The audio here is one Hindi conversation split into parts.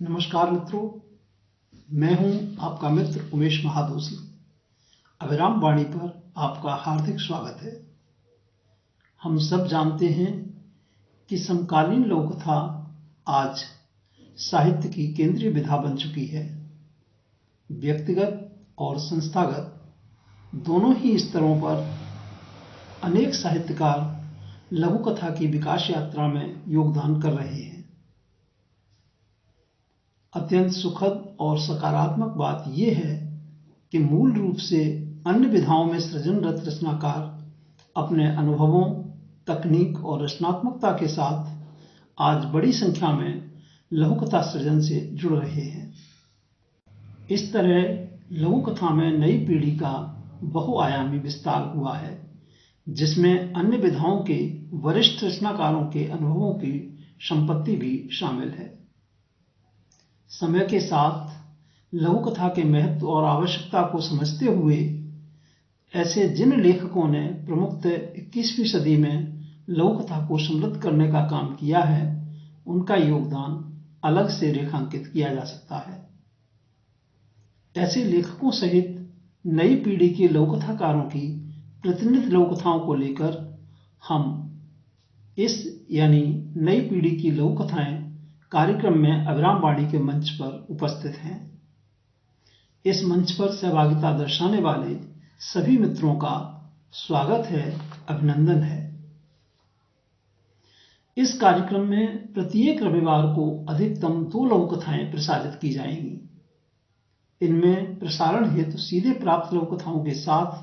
नमस्कार मित्रों, मैं हूं आपका मित्र उमेश महादोशी। अभिराम वाणी पर आपका हार्दिक स्वागत है। हम सब जानते हैं कि समकालीन लोककथा आज साहित्य की केंद्रीय विधा बन चुकी है। व्यक्तिगत और संस्थागत दोनों ही स्तरों पर अनेक साहित्यकार लघुकथा की विकास यात्रा में योगदान कर रहे हैं। अत्यंत सुखद और सकारात्मक बात यह है कि मूल रूप से अन्य विधाओं में सृजनरत रचनाकार अपने अनुभवों, तकनीक और रचनात्मकता के साथ आज बड़ी संख्या में लघुकथा सृजन से जुड़ रहे हैं। इस तरह लघुकथा में नई पीढ़ी का बहुआयामी विस्तार हुआ है, जिसमें अन्य विधाओं के वरिष्ठ रचनाकारों के अनुभवों की संपत्ति भी शामिल है। समय के साथ लघुकथा के महत्व और आवश्यकता को समझते हुए ऐसे जिन लेखकों ने प्रमुखतः 21वीं सदी में लघुकथा को समृद्ध करने का काम किया है, उनका योगदान अलग से रेखांकित किया जा सकता है। ऐसे लेखकों सहित नई पीढ़ी के लघुकथाकारों की प्रतिनिधि लघुकथाओं को लेकर हम इस नई पीढ़ी की लघुकथाएं कार्यक्रम में अभिराम वाणी के मंच पर उपस्थित हैं। इस मंच पर सहभागिता दर्शाने वाले सभी मित्रों का स्वागत है, अभिनंदन है। इस कार्यक्रम में प्रत्येक रविवार को अधिकतम 2 लघुकथाएं प्रसारित की जाएंगी। इनमें प्रसारण हेतु सीधे प्राप्त लघुकथाओं के साथ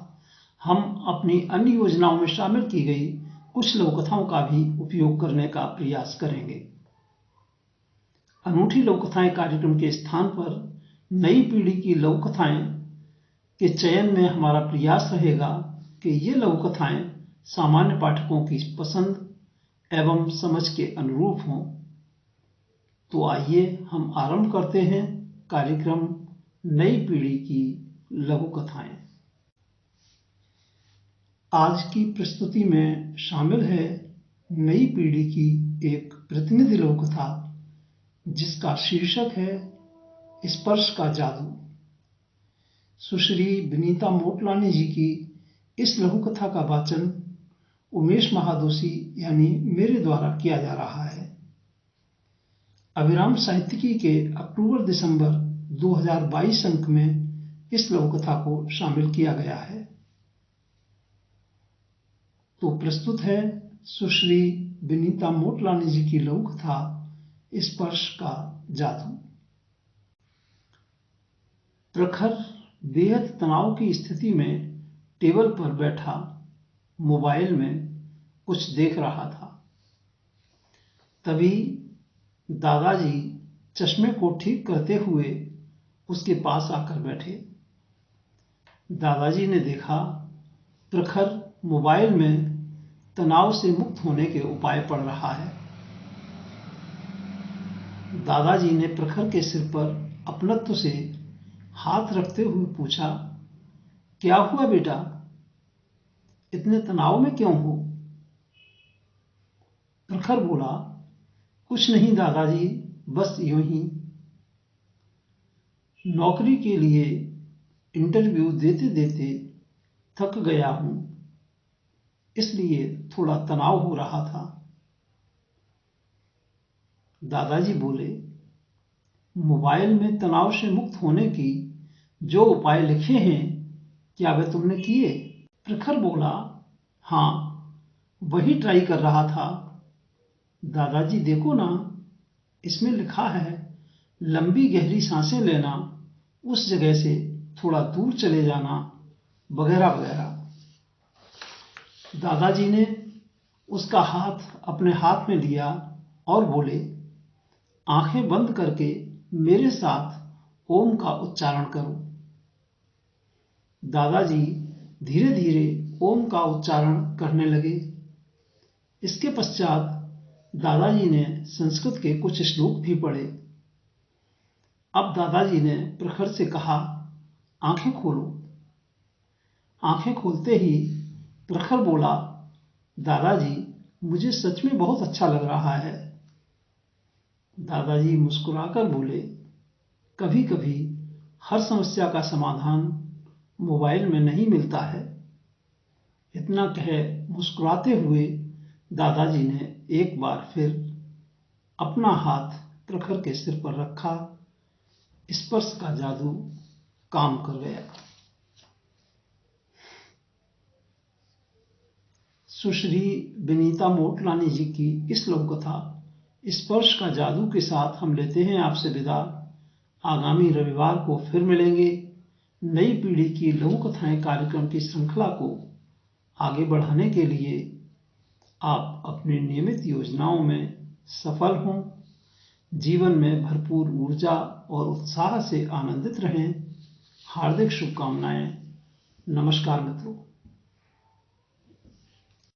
हम अपनी अन्य योजनाओं में शामिल की गई कुछ लघुकथाओं का भी उपयोग करने का प्रयास करेंगे। अनूठी लघुकथाएं कार्यक्रम के स्थान पर नई पीढ़ी की लघुकथाएं के चयन में हमारा प्रयास रहेगा कि ये लघुकथाएं सामान्य पाठकों की पसंद एवं समझ के अनुरूप हों। तो आइए हम आरंभ करते हैं कार्यक्रम नई पीढ़ी की लघुकथाएं। आज की प्रस्तुति में शामिल है नई पीढ़ी की एक प्रतिनिधि लघुकथा, जिसका शीर्षक है स्पर्श का जादू। सुश्री विनीता मोटलानी जी की इस लघुकथा का वाचन उमेश महादोशी यानी मेरे द्वारा किया जा रहा है। अभिराम साहित्यिकी के अक्टूबर-दिसंबर 2022 अंक में इस लघुकथा को शामिल किया गया है। तो प्रस्तुत है सुश्री विनीता मोटलानी जी की लघुकथा स्पर्श का जादू। प्रखर बेहद तनाव की स्थिति में टेबल पर बैठा मोबाइल में कुछ देख रहा था। तभी दादाजी चश्मे को ठीक करते हुए उसके पास आकर बैठे। दादाजी ने देखा प्रखर मोबाइल में तनाव से मुक्त होने के उपाय पढ़ रहा है। दादाजी ने प्रखर के सिर पर अपनत्व से हाथ रखते हुए पूछा, क्या हुआ बेटा, इतने तनाव में क्यों हो? प्रखर बोला, कुछ नहीं दादाजी, बस यूं ही। नौकरी के लिए इंटरव्यू देते देते थक गया हूं, इसलिए थोड़ा तनाव हो रहा था। दादाजी बोले, मोबाइल में तनाव से मुक्त होने की जो उपाय लिखे हैं, क्या वे तुमने किए? प्रखर बोला, हाँ, वही ट्राई कर रहा था। दादाजी देखो ना, इसमें लिखा है लंबी गहरी सांसें लेना, उस जगह से थोड़ा दूर चले जाना, वगैरह वगैरह। दादाजी ने उसका हाथ अपने हाथ में लिया और बोले, आंखें बंद करके मेरे साथ ओम का उच्चारण करो। दादाजी धीरे धीरे ओम का उच्चारण करने लगे। इसके पश्चात दादाजी ने संस्कृत के कुछ श्लोक भी पढ़े। अब दादाजी ने प्रखर से कहा, आंखें खोलो। आंखें खोलते ही प्रखर बोला, दादाजी मुझे सच में बहुत अच्छा लग रहा है। दादाजी मुस्कुराकर बोले, कभी कभी हर समस्या का समाधान मोबाइल में नहीं मिलता है। इतना कह मुस्कुराते हुए दादाजी ने एक बार फिर अपना हाथ प्रखर के सिर पर रखा। स्पर्श का जादू काम कर गया। सुश्री विनीता मोटलानी जी की इस लघु कथा स्पर्श का जादू के साथ हम लेते हैं आपसे विदा। आगामी रविवार को फिर मिलेंगे। नई पीढ़ी की लघु कथाएं कार्यक्रम की श्रृंखला को आगे बढ़ाने के लिए आप अपनी नियमित योजनाओं में सफल हों, जीवन में भरपूर ऊर्जा और उत्साह से आनंदित रहें। हार्दिक शुभकामनाएं। नमस्कार मित्रों।